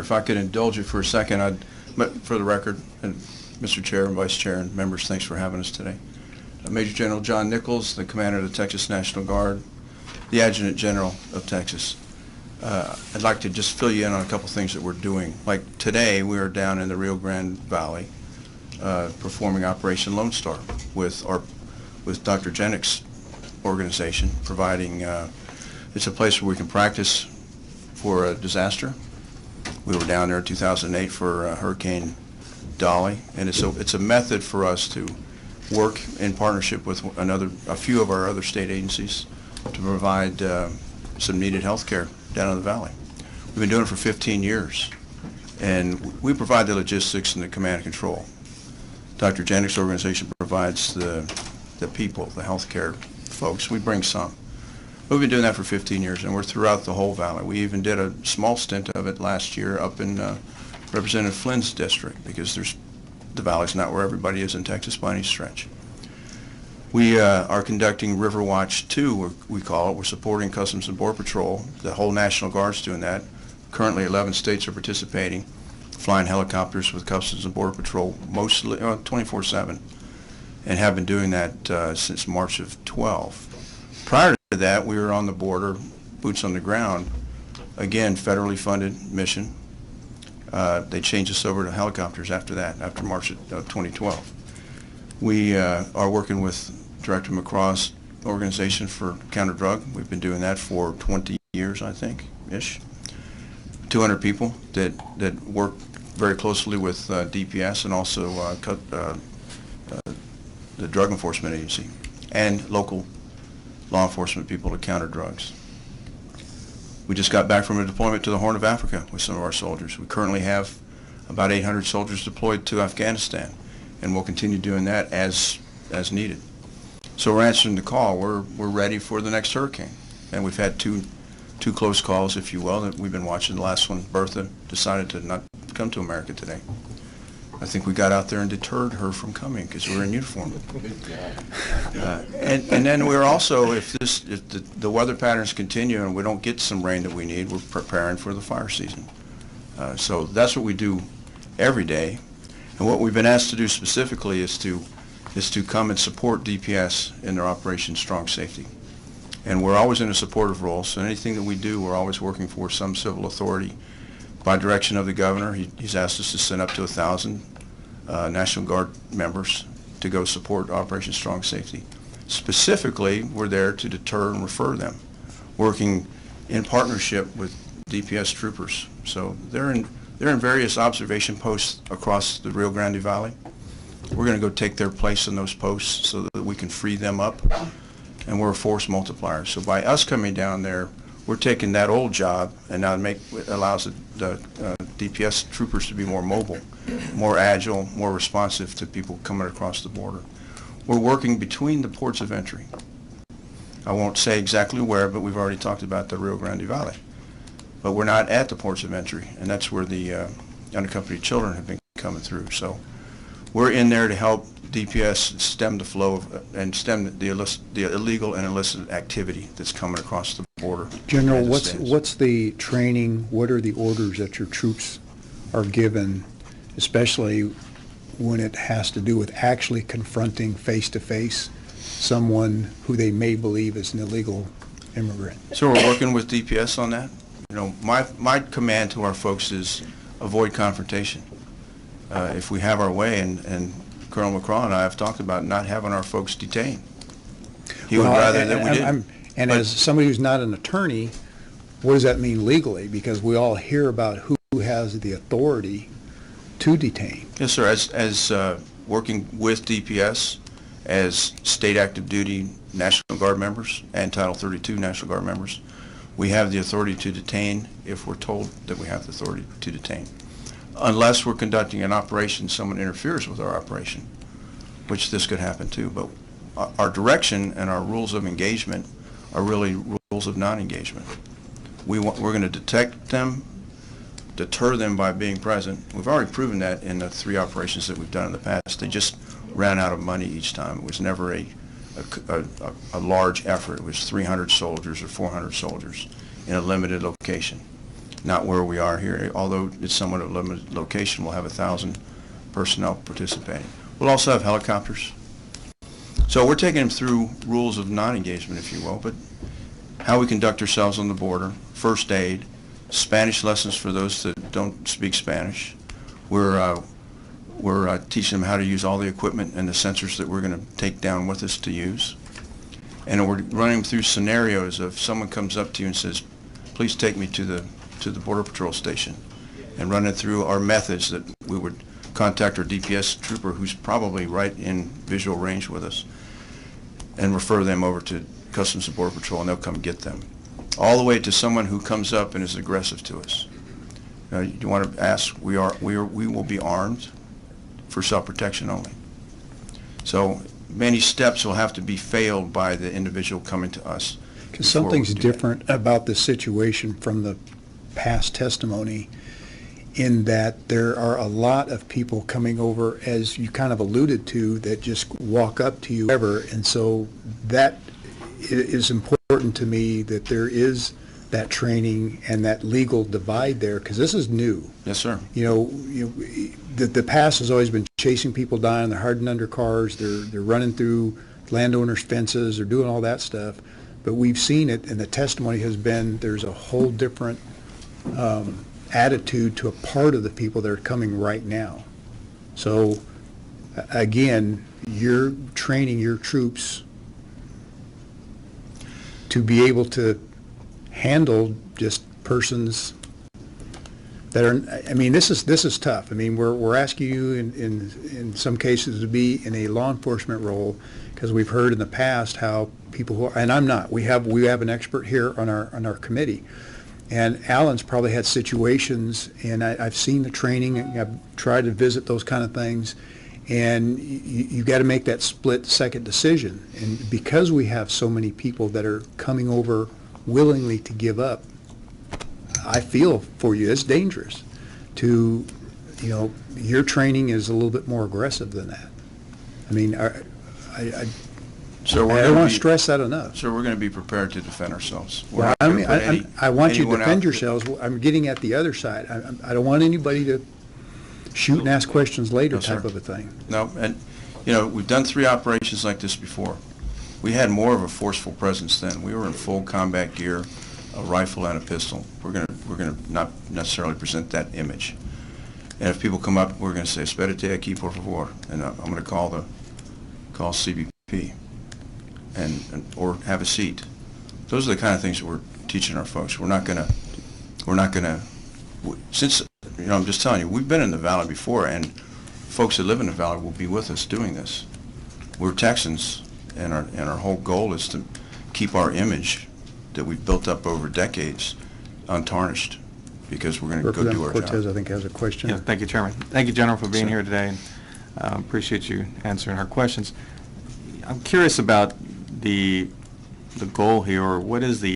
If I could indulge you for a second, for the record, and Mr. Chair and Vice Chair and members, thanks for having us today. Major General John Nichols, the Commander of the Texas National Guard, the Adjutant General of Texas. I'd like to just fill you in on a couple things that we're doing. Like today, we are down in the Rio Grande Valley performing Operation Lone Star with Dr. Jenick's organization, providing, it's a place where we can practice for a disaster. We were down there in 2008 for Hurricane Dolly, and it's a method for us to work in partnership with a few of our other state agencies to provide some needed health care down in the valley. We've been doing it for 15 years, and we provide the logistics and the command and control. Dr. Jenick's organization provides the people, the health care folks. We bring some. We've been doing that for 15 years, and we're throughout the whole valley. We even did a small stint of it last year up in Representative Flynn's district, because the valley's not where everybody is in Texas by any stretch. We are conducting River Watch 2, we call it. We're supporting Customs and Border Patrol. The whole National Guard's doing that. Currently 11 states are participating, flying helicopters with Customs and Border Patrol mostly 24/7, and have been doing that since March of 12. Prior to that, we were on the border, boots on the ground, again, federally funded mission. They changed us over to helicopters after that, after March of 2012. We are working with Director McCraw's organization for counter-drug. We've been doing that for 20 years, I think, ish. 200 people that work very closely with DPS and also the Drug Enforcement Agency and local law enforcement people to counter drugs. We just got back from a deployment to the Horn of Africa with some of our soldiers. We currently have about 800 soldiers deployed to Afghanistan, and we'll continue doing that as needed. So we're answering the call. We're ready for the next hurricane, and we've had two close calls, if you will, that we've been watching. The last one, Bertha, decided to not come to America today. I think we got out there and deterred her from coming because we were in uniform. And then we're also, if the weather patterns continue and we don't get some rain that we need, we're preparing for the fire season. So that's what we do every day. And what we've been asked to do specifically is to come and support DPS in their Operation Strong Safety. And we're always in a supportive role, so anything that we do, we're always working for some civil authority. By direction of the governor, he's asked us to send up to 1,000 National Guard members to go support Operation Strong Safety. Specifically, we're there to deter and refer them, working in partnership with DPS troopers. So they're in various observation posts across the Rio Grande Valley. We're going to go take their place in those posts so that we can free them up, and we're a force multiplier. So by us coming down there, we're taking that old job and now allows the DPS troopers to be more mobile, more agile, more responsive to people coming across the border. We're working between the ports of entry. I won't say exactly where, but we've already talked about the Rio Grande Valley. But we're not at the ports of entry, and that's where the unaccompanied children have been coming through. So we're in there to help DPS stem the flow and stem the illegal and illicit activity that's coming across the border. General, what's the training? What are the orders that your troops are given, especially when it has to do with actually confronting face-to-face someone who they may believe is an illegal immigrant? So we're working with DPS on that. You know, my command to our folks is avoid confrontation. If we have our way, and Colonel McCraw and I have talked about not having our folks detained. He would rather that we didn't. And as somebody who's not an attorney, what does that mean legally? Because we all hear about who has the authority to detain. Yes, sir. As working with DPS, as state active duty National Guard members and Title 32 National Guard members, we have the authority to detain if we're told that we have the authority to detain. Unless we're conducting an operation, someone interferes with our operation, which this could happen too. But our direction and our rules of engagement are really rules of non-engagement. We're going to detect them, deter them by being present. We've already proven that in the 3 operations that we've done in the past. They just ran out of money each time. It was never a large effort. It was 300 soldiers or 400 soldiers in a limited location. not where we are here. Although it's somewhat of a limited location, we'll have 1,000 personnel participating. We'll also have helicopters. So we're taking them through rules of non-engagement, if you will, but how we conduct ourselves on the border, first aid, Spanish lessons for those that don't speak Spanish. We're teaching them how to use all the equipment and the sensors that we're going to take down with us to use. And we're running them through scenarios of someone comes up to you and says, please take me to the Border Patrol station, and run it through our methods that we would contact our DPS trooper who's probably right in visual range with us and refer them over to Customs and Border Patrol, and they'll come get them. All the way to someone who comes up and is aggressive to us. You want to ask, we will be armed for self-protection only. So many steps will have to be failed by the individual coming to us. Because something's different about this situation from the past testimony, in that there are a lot of people coming over, as you kind of alluded to, that just walk up to you ever, and so that is important to me, that there is that training and that legal divide there, because this is new. Yes, sir. The past has always been chasing people down. They're hardened under cars. They're running through landowners' fences. They're doing all that stuff. But we've seen it, and the testimony has been there's a whole different attitude to a part of the people that are coming right now. So, again, you're training your troops to be able to handle just persons that are, I mean, this is tough. I mean, we're asking you in some cases to be in a law enforcement role, because we've heard in the past how people who are, and I'm not, we have an expert here on our committee, and Alan's probably had situations, and I've seen the training, and I've tried to visit those kind of things, and you've got to make that split-second decision. And because we have so many people that are coming over willingly to give up, I feel for you, it's dangerous to, your training is a little bit more aggressive than that. I mean, I don't want to stress that enough. So we're going to be prepared to defend ourselves. Well, I mean, I want you to defend yourselves. I'm getting at the other side. I don't want anybody to shoot and ask questions later type of a thing. No, and we've done 3 operations like this before. We had more of a forceful presence then. We were in full combat gear, a rifle and a pistol. We're going to not necessarily present that image. And if people come up, we're going to say, "Espérate aquí, por favor," and I'm going to call CBP or have a seat. Those are the kind of things that we're teaching our folks. We're not going to, since I'm just telling you, we've been in the Valley before, and folks that live in the Valley will be with us doing this. We're Texans, and our whole goal is to keep our image that we've built up over decades untarnished, because we're going to go do our Cortez, job. I think, has a question. Yeah, thank you, Chairman. Thank you, General, for being here today, and appreciate you answering our questions. I'm curious about the goal here, or what is the